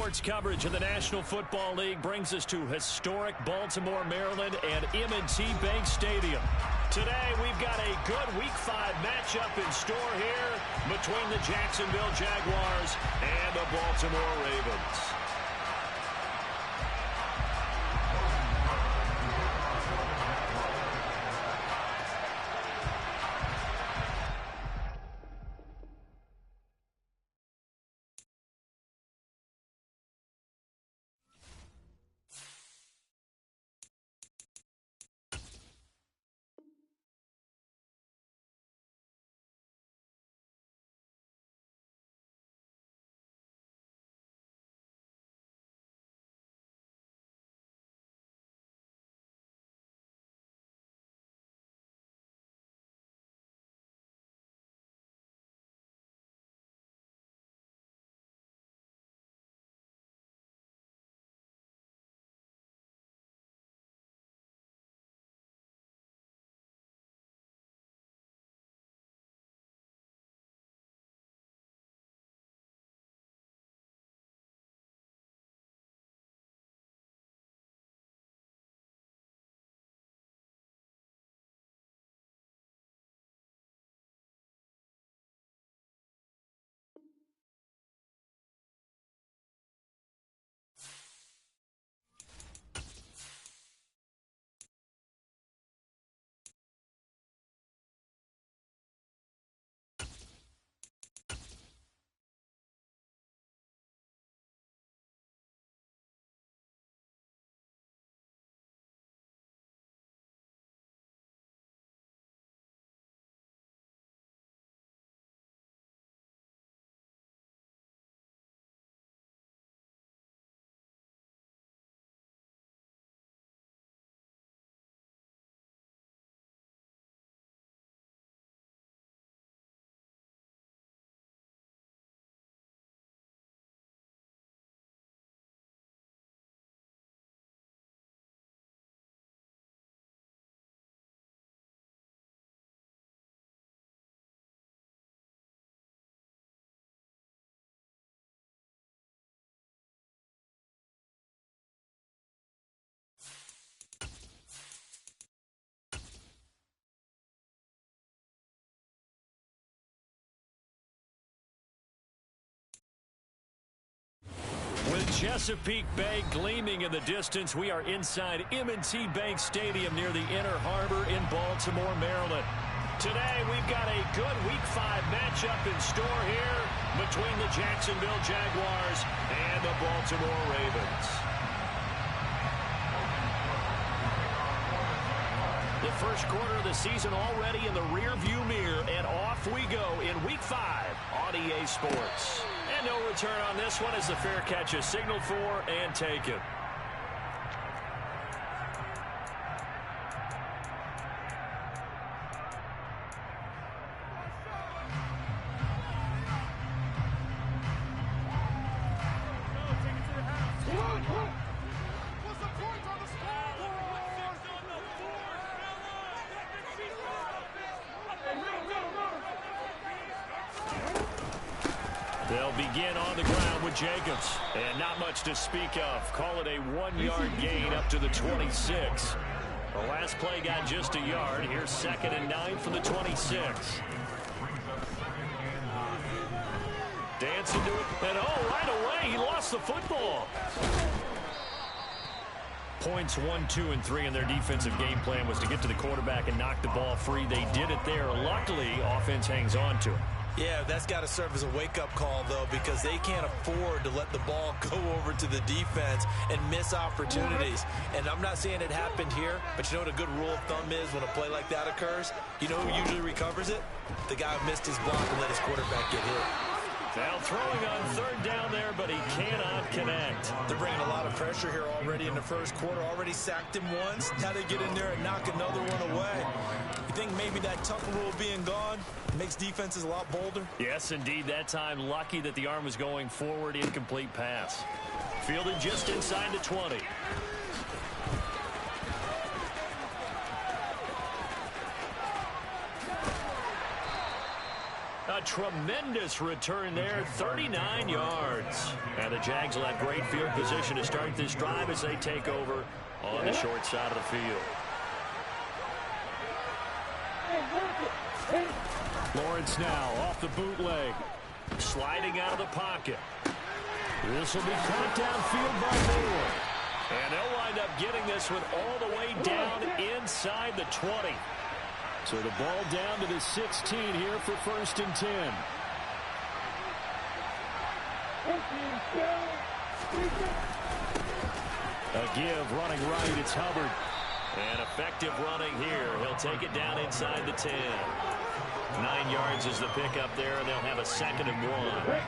Sports coverage of the National Football League brings us to historic Baltimore, Maryland, and M&T Bank Stadium. Today, we've got a good Week 5 matchup in store here between the Jacksonville Jaguars and the Baltimore Ravens. With Chesapeake Bay gleaming in the distance, we are inside M&T Bank Stadium near the Inner Harbor in Baltimore, Maryland. Today, we've got a good Week 5 matchup in store here between the Jacksonville Jaguars and the Baltimore Ravens. The first quarter of the season already in the rearview mirror, and off we go in Week 5 on EA Sports. And no return on this one as the fair catch is signaled for and taken. They'll begin on the ground with Jacobs. And not much to speak of. Call it a 1-yard gain up to the 26. The last play got just a yard. Here's 2nd and 9 for the 26. Dancing to it. And right away, he lost the football. Points 1, 2, and 3 in their defensive game plan was to get to the quarterback and knock the ball free. They did it there. Luckily, offense hangs on to it. Yeah, that's got to serve as a wake-up call, though, because they can't afford to let the ball go over to the defense and miss opportunities. And I'm not saying it happened here, but you know what a good rule of thumb is when a play like that occurs? You know who usually recovers it? The guy who missed his block and let his quarterback get hit. Now throwing on 3rd down there, but he cannot connect. They're bringing a lot of pressure here already in the first quarter. Already sacked him once. Now they get in there and knock another one away. You think maybe that Tucker rule being gone makes defenses a lot bolder? Yes, indeed. That time, lucky that the arm was going forward. Incomplete pass. Fielded just inside the 20. A tremendous return there, 39 yards. And the Jags will have great field position to start this drive as they take over on the short side of the field. Lawrence now off the bootleg. Sliding out of the pocket. This will be caught downfield by Bmore. And they'll wind up getting this one all the way down inside the 20. So the ball down to the 16 here for 1st and 10. A give running right. It's Hubbard. And effective running here. He'll take it down inside the 10. 9 yards is the pickup there, and they'll have a 2nd and 1.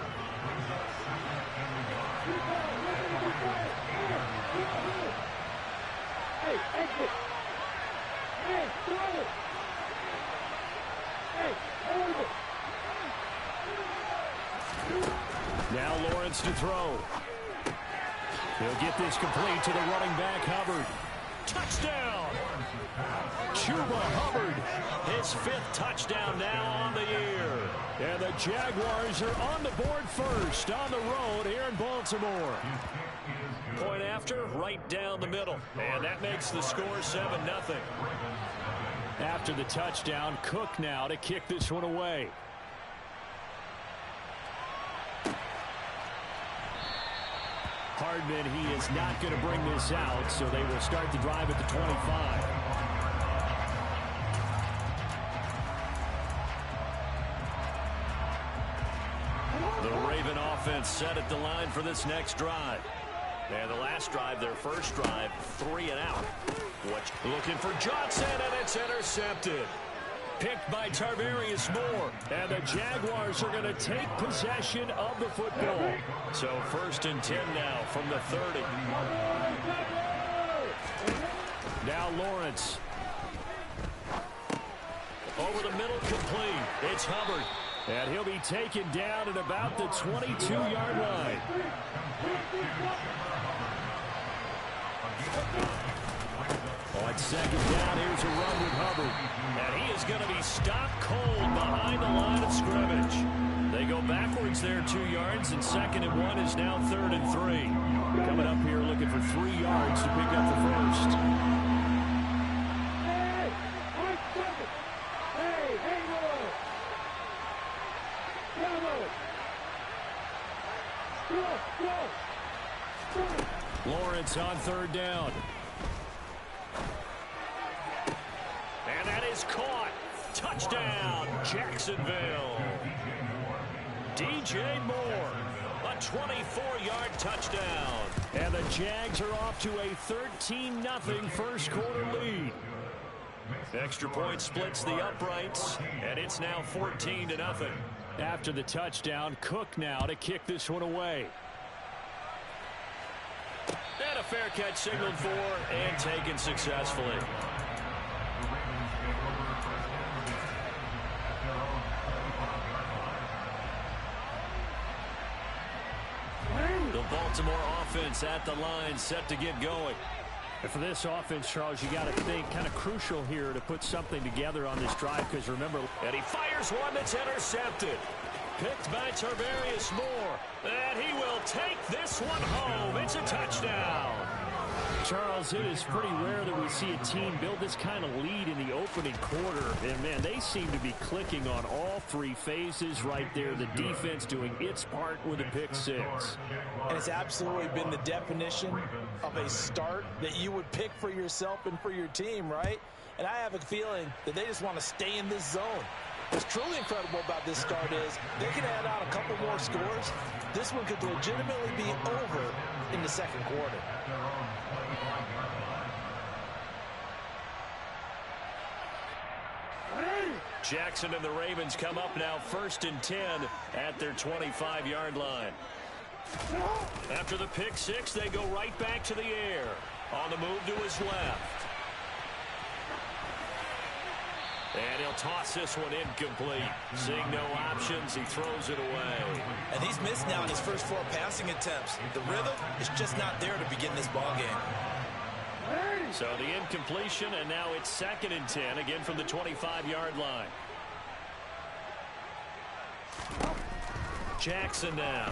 Now Lawrence to throw. He'll get this complete to the running back, Hubbard. Touchdown! Chuba Hubbard, his 5th touchdown now on the year. And the Jaguars are on the board first on the road here in Baltimore. Point after, right down the middle. And that makes the score 7-0. After the touchdown, Cook now to kick this one away. Hardman, he is not going to bring this out, so they will start the drive at the 25. The Raven offense set at the line for this next drive. And the last drive, their first drive, 3 and out. Looking for Johnson, and it's intercepted. Picked by Tarvarius Moore. And the Jaguars are going to take possession of the football. So 1st and 10 now from the 30. Now Lawrence. Over the middle, complete. It's Hubbard. And he'll be taken down at about the 22-yard line. On 2nd down, here's a run with Hubbard. And he is going to be stopped cold behind the line of scrimmage. They go backwards there 2 yards, and 2nd and 1 is now 3rd and 3. Coming up here looking for 3 yards to pick up the first. Lawrence on 3rd down. And that is caught. Touchdown, Jacksonville. DJ Moore, a 24-yard touchdown. And the Jags are off to a 13-0 first quarter lead. Extra point splits the uprights, and it's now 14-0. After the touchdown, Cook now to kick this one away. And a fair catch signaled for and taken successfully. The Baltimore offense at the line, set to get going. And for this offense, Charles, you got to think kind of crucial here to put something together on this drive, because remember, and he fires one that's intercepted. Picked by Tarvarius Moore. And he will take this one home. It's a touchdown. Charles, it is pretty rare that we see a team build this kind of lead in the opening quarter. And, man, they seem to be clicking on all 3 phases right there. The defense doing its part with a pick 6. And it's absolutely been the definition of a start that you would pick for yourself and for your team, right? And I have a feeling that they just want to stay in this zone. What's truly incredible about this start is they can add on a couple more scores. This one could legitimately be over in the 2nd quarter. Jackson and the Ravens come up now 1st and 10 at their 25-yard line. After the pick 6, they go right back to the air. On the move to his left. And he'll toss this one incomplete. Seeing no options, he throws it away. And he's missed now in his first 4 passing attempts. The rhythm is just not there to begin this ball game. So the incompletion, and now it's 2nd and 10, again from the 25-yard line. Jackson now.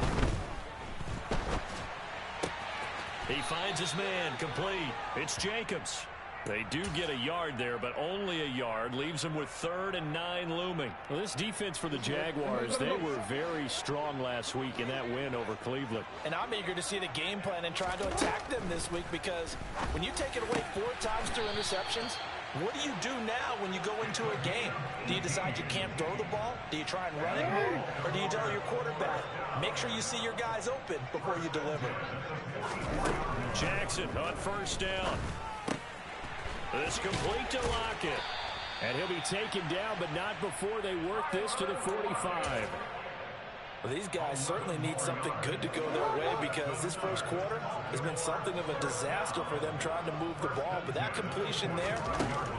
He finds his man, complete. It's Jacobs. They do get a yard there, but only a yard. Leaves them with 3rd and 9 looming. Well, this defense for the Jaguars, they were very strong last week in that win over Cleveland. And I'm eager to see the game plan and try to attack them this week, because when you take it away 4 times through interceptions, what do you do now when you go into a game? Do you decide you can't throw the ball? Do you try and run it more? Or do you tell your quarterback, make sure you see your guys open before you deliver? Jackson on 1st down. This complete to Lockett. And he'll be taken down, but not before they work this to the 45. Well, these guys certainly need something good to go their way, because this first quarter has been something of a disaster for them trying to move the ball. But that completion there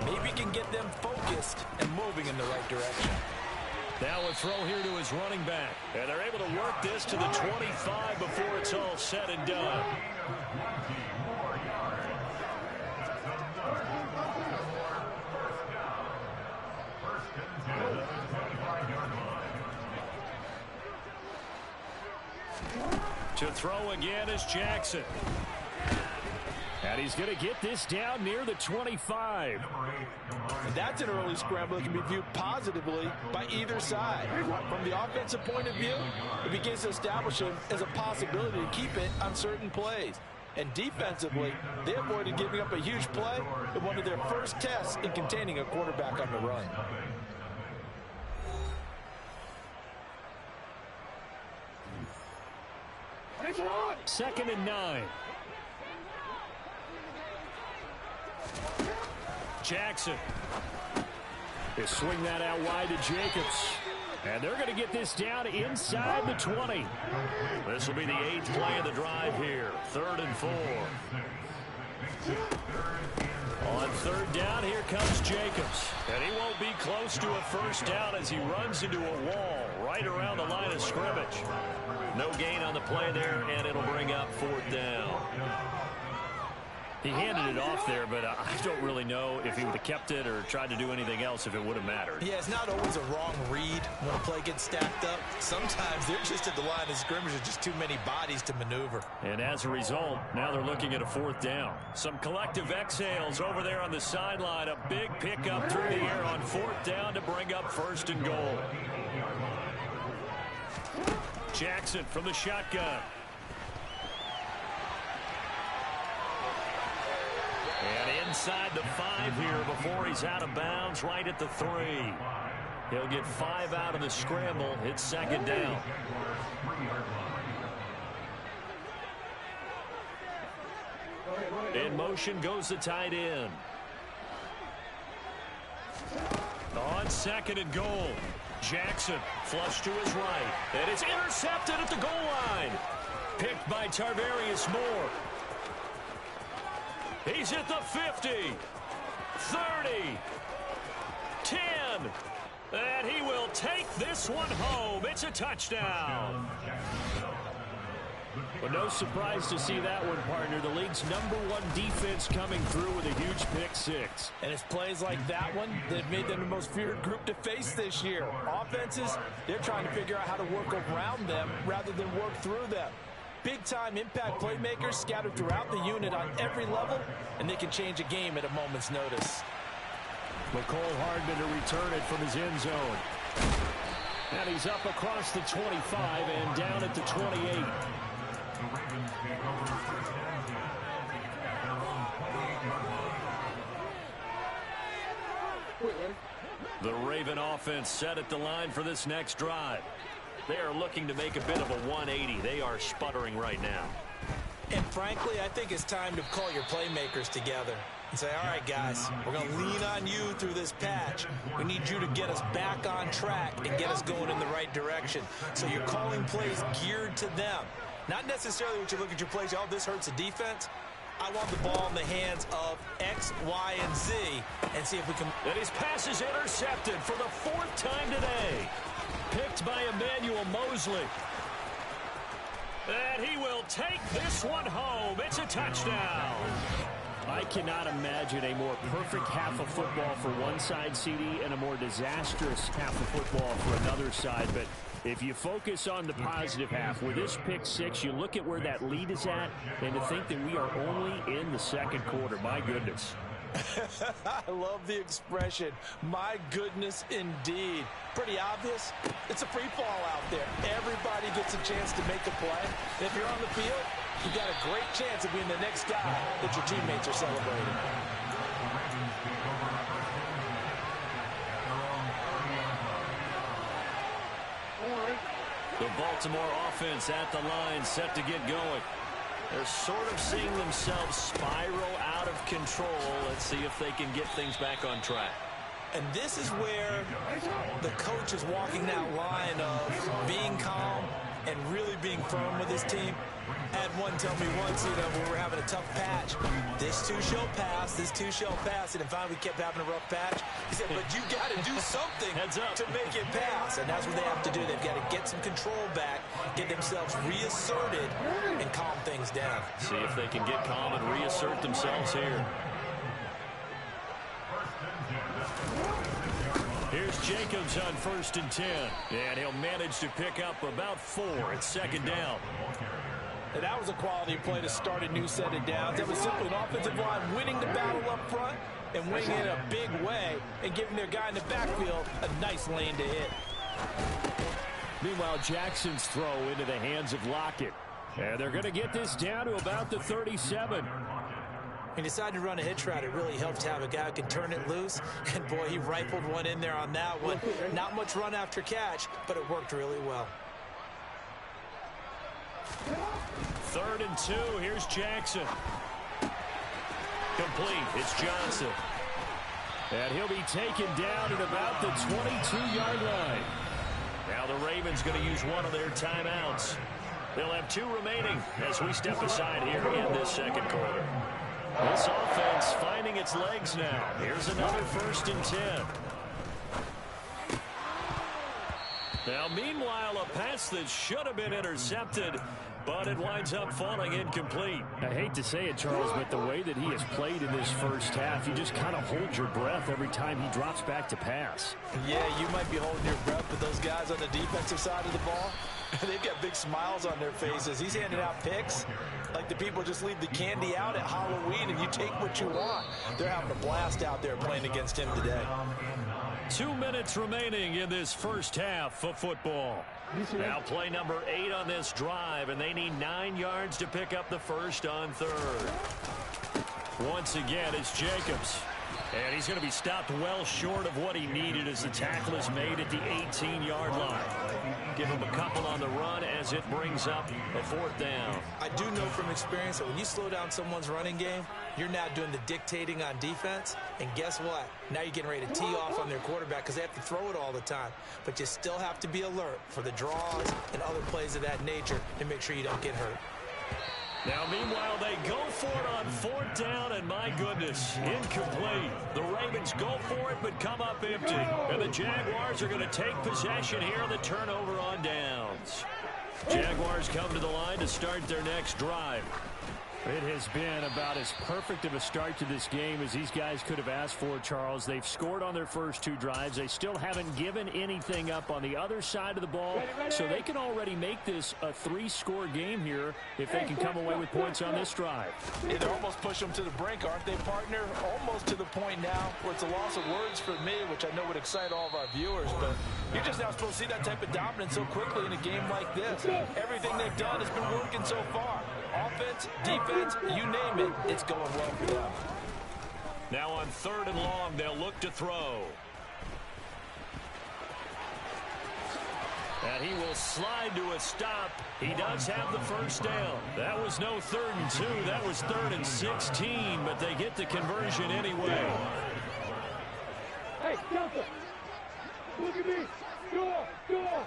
maybe can get them focused and moving in the right direction. Now a throw here to his running back. And they're able to work this to the 25 before it's all said and done. To throw again is Jackson. And he's going to get this down near the 25. And that's an early scramble that can be viewed positively by either side. From the offensive point of view, it begins to establish him as a possibility to keep it on certain plays. And defensively, they avoided giving up a huge play in one of their first tests in containing a quarterback on the run. 2nd and 9. Jackson. They swing that out wide to Jacobs. And they're going to get this down inside the 20. This will be the 8th play of the drive here. 3rd and 4. On 3rd down, here comes Jacobs. And he won't be close to a 1st down as he runs into a wall right around the line of scrimmage. No gain on the play there, and it'll bring up 4th down. He handed it off there, but I don't really know if he would have kept it or tried to do anything else if it would have mattered. Yeah, it's not always a wrong read when a play gets stacked up. Sometimes they're just at the line of scrimmage with just too many bodies to maneuver. And as a result, now they're looking at a 4th down. Some collective exhales over there on the sideline. A big pickup through the air on 4th down to bring up 1st and goal. Jackson from the shotgun. And inside the 5 here before he's out of bounds, right at the 3. He'll get 5 out of the scramble. It's 2nd down. In motion goes the tight end. On 2nd and goal. Jackson flush to his right. And it's intercepted at the goal line. Picked by Tarvarius Moore. He's at the 50, 30, 10, and he will take this one home. It's a touchdown. But no surprise to see that one, partner. The league's #1 defense coming through with a huge pick 6. And it's plays like that one that made them the most feared group to face this year. Offenses, they're trying to figure out how to work around them rather than work through them. Big-time impact playmakers scattered throughout the unit on every level, and they can change a game at a moment's notice. McCole Hardman to return it from his end zone. And he's up across the 25 and down at the 28. The Raven offense set at the line for this next drive. They are looking to make a bit of a 180. They are sputtering right now. And frankly, I think it's time to call your playmakers together and say, all right, guys, we're going to lean on you through this patch. We need you to get us back on track and get us going in the right direction. So you're calling plays geared to them. Not necessarily what you look at your plays, oh, this hurts the defense. I want the ball in the hands of X, Y, and Z and see if we can. And his pass is intercepted for the 4th time today. Picked by Emmanuel Mosley. And he will take this one home. It's a touchdown. I cannot imagine a more perfect half of football for one side, CD, and a more disastrous half of football for another side. But If you focus on the positive half, with this pick six, you look at where that lead is at, and to think that we are only in the second quarter. My goodness. I love the expression. My goodness, indeed. Pretty obvious. It's a free fall out there. Everybody gets a chance to make a play. And if you're on the field, you've got a great chance of being the next guy that your teammates are celebrating. The Baltimore offense at the line, set to get going. They're sort of seeing themselves spiral out of control. Let's see if they can get things back on track. And this is where the coach is walking that line of being calm and really being firm with his team. I had one tell me once, when we were having a tough patch, this too shall pass, this too shall pass. And finally we kept having a rough patch. He said, but you got to do something to make it pass. And that's what they have to do. They've got to get some control back, get themselves reasserted, and calm things down. See if they can get calm and reassert themselves here. Here's Jacobs on 1st and 10. And he'll manage to pick up about 4 at 2nd down. And that was a quality play to start a new set of downs. That was simply an offensive line winning the battle up front and winning it in a big way and giving their guy in the backfield a nice lane to hit. Meanwhile, Jackson's throw into the hands of Lockett. And they're going to get this down to about the 37. He decided to run a hitch route. It really helps to have a guy who can turn it loose. And, boy, he rifled one in there on that one. Not much run after catch, but it worked really well. 3rd and 2. Here's Jackson. Complete. It's Johnson. And he'll be taken down at about the 22-yard line. Now the Ravens going to use one of their timeouts. They'll have 2 remaining as we step aside here in this second quarter. This offense finding its legs now. Here's another 1st and 10. Now, meanwhile, a pass that should have been intercepted, but it winds up falling incomplete. I hate to say it, Charles, but the way that he has played in this first half, you just kind of hold your breath every time he drops back to pass. Yeah, you might be holding your breath, but those guys on the defensive side of the ball, they've got big smiles on their faces. He's handing out picks like the people just leave the candy out at Halloween and you take what you want. They're having a blast out there playing against him today. 2 minutes remaining in this first half of football. Now play number 8 on this drive, and they need 9 yards to pick up the first on 3rd. Once again, it's Jacobs. And he's going to be stopped well short of what he needed as the tackle is made at the 18-yard line. Give him a couple on the run as it brings up a 4th down. I do know from experience that when you slow down someone's running game, you're now doing the dictating on defense. And guess what? Now you're getting ready to tee off on their quarterback because they have to throw it all the time. But you still have to be alert for the draws and other plays of that nature to make sure you don't get hurt. Now, meanwhile, they go for it on 4th down, and my goodness, incomplete. The Ravens go for it, but come up empty. And the Jaguars are going to take possession here on the turnover on downs. Jaguars come to the line to start their next drive. It has been about as perfect of a start to this game as these guys could have asked for, Charles. They've scored on their first 2 drives. They still haven't given anything up on the other side of the ball, so they can already make this a 3-score game here if they can come away with points on this drive. Yeah, they're almost pushing them to the brink, aren't they, partner? Almost to the point now where it's a loss of words for me, which I know would excite all of our viewers, but you're just now supposed to see that type of dominance so quickly in a game like this. Everything they've done has been working so far. Offense, defense, you name it, it's going well for them. Now on 3rd and long, they'll look to throw. And he will slide to a stop. He does have the first down. That was no 3rd and 2. That was 3rd and 16, but they get the conversion anyway. Hey, Delta, look at me. Go on.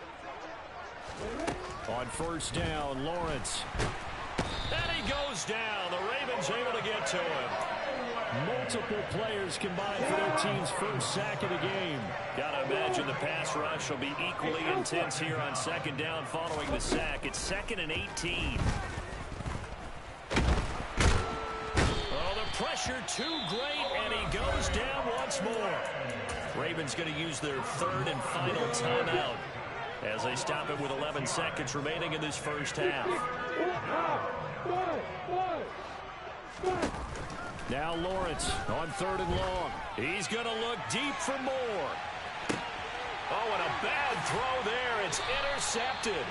On 1st down, Lawrence. And he goes down. The Ravens able to get to him. Multiple players combined for their team's first sack of the game. Gotta imagine the pass rush will be equally intense here on 2nd down following the sack. It's 2nd and 18. Oh, the pressure too great, and he goes down once more. Ravens going to use their 3rd and final timeout. as they stop it with 11 seconds remaining in this first half. Now Lawrence on 3rd and long. He's going to look deep for Moore. Oh, and a bad throw there. It's intercepted.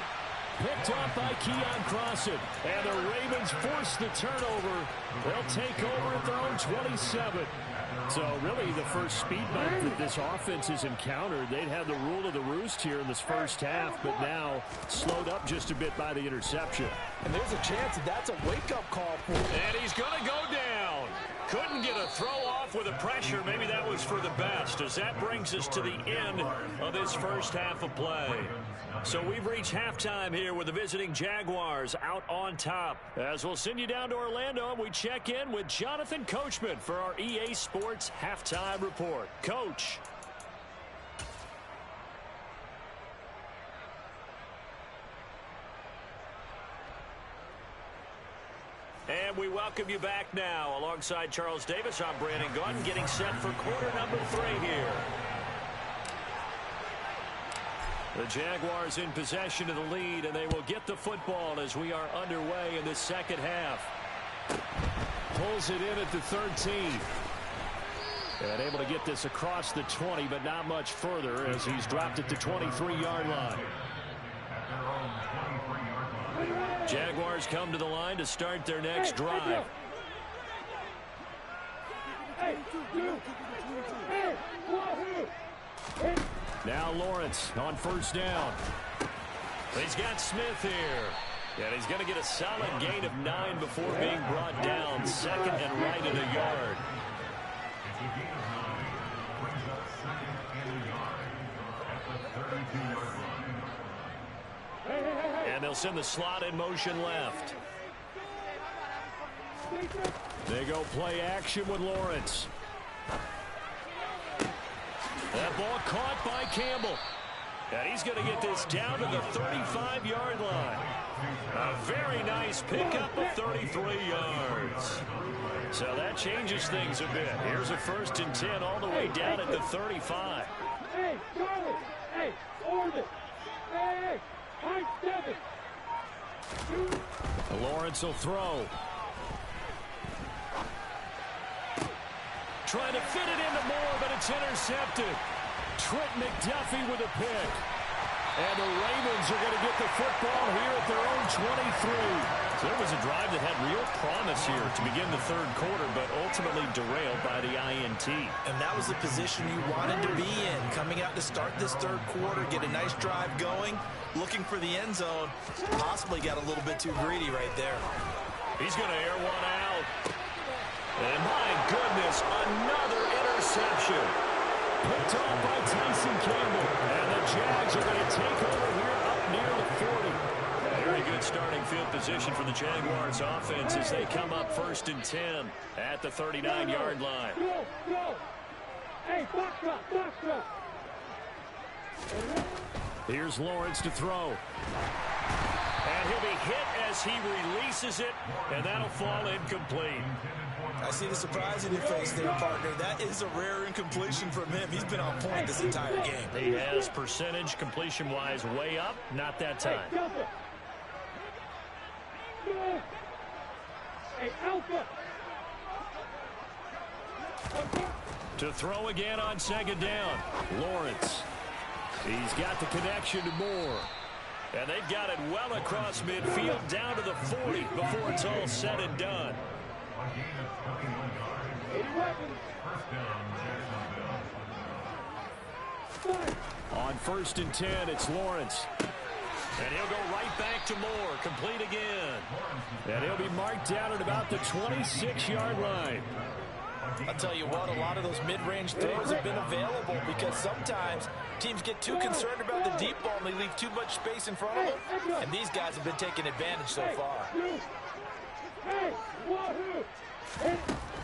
Picked off by Keon Crossan. And the Ravens force the turnover. They'll take over at their own 27. So really the first speed bump that this offense has encountered, they'd have the rule of the roost here in this first half, but now slowed up just a bit by the interception. And there's a chance that that's a wake-up call for him. And he's going to go down. Couldn't get a throw off with the pressure. Maybe that was for the best, as that brings us to the end of this first half of play. So we've reached halftime here with the visiting Jaguars out on top. As we'll send you down to Orlando, and we check in with Jonathan Coachman for our EA Sports Halftime Report. Coach. And we welcome you back now. Alongside Charles Davis, I'm Brandon Gaudin, getting set for quarter number 3 here. The Jaguars in possession of the lead, and they will get the football as we are underway in the second half. Pulls it in at the 13. And able to get this across the 20, but not much further as he's dropped it to 23-yard line. Jaguars come to the line to start their next drive. Now Lawrence on first down. He's got Smith here. And he's going to get a solid gain of 9 before being brought down. Second and right in a yard. And they'll send the slot in motion left. They go play action with Lawrence. That ball caught by Campbell. And he's going to get this down to the 35-yard line. A very nice pickup of 33 yards. So that changes things a bit. Here's a 1st and 10 all the way down at the 35. Hey, Charlie! Hey, Orbit! Hey, high 7! Lawrence will throw. Trying to fit it into Moore, but it's intercepted. Trent McDuffie with a pick. And the Ravens are going to get the football here at their own 23. So there was a drive that had real promise here to begin the 3rd quarter, but ultimately derailed by the INT. And that was the position you wanted to be in. Coming out to start this 3rd quarter, get a nice drive going, looking for the end zone. Possibly got a little bit too greedy right there. He's going to air one out. And my goodness, another interception. Picked off by Tyson Campbell. And the Jags are going to take over here up near the 40. Very good starting field position for the Jaguars offense as they come up 1st and 10 at the 39-yard line. Go! Hey, box up! Here's Lawrence to throw. And he'll be hit as he releases it, and that'll fall incomplete. I see the surprise in your face there, partner. That is a rare incompletion from him. He's been on point this entire game. He has percentage completion-wise way up. Not that time. Hey, Alpha! To throw again on 2nd down. Lawrence. He's got the connection to Moore. And they've got it well across midfield down to the 40 before it's all said and done. On 1st and 10, it's Lawrence. And he'll go right back to Moore, complete again. And he'll be marked down at about the 26-yard line. I'll tell you what, a lot of those mid-range throws have been available because sometimes teams get too concerned about the deep ball and they leave too much space in front of them. And these guys have been taking advantage so far.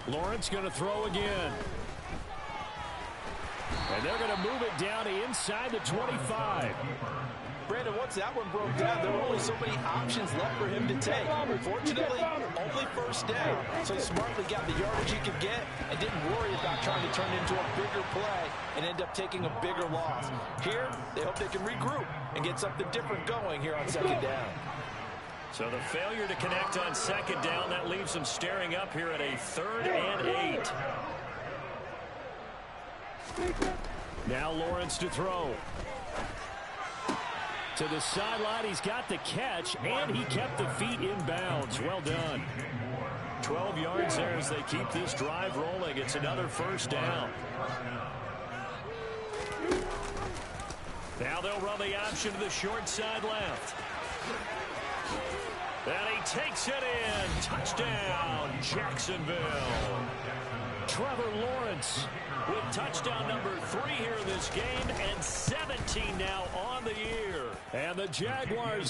Lawrence going to throw again. And they're going to move it down to inside the 25. Brandon, once that one broke down, there were only so many options left for him to take. Unfortunately, only first down. So he smartly got the yardage he could get and didn't worry about trying to turn it into a bigger play and end up taking a bigger loss. Here, they hope they can regroup and get something different going here on second down. So the failure to connect on second down, that leaves them staring up here at a 3rd and 8. Now Lawrence to throw. To the sideline, he's got the catch, and he kept the feet in bounds. Well done. 12 yards there as they keep this drive rolling. It's another first down. Now they'll run the option to the short side left. And he takes it in. Touchdown, Jacksonville. Trevor Lawrence with touchdown number 3 here in this game, and 17 now on the year. And the Jaguars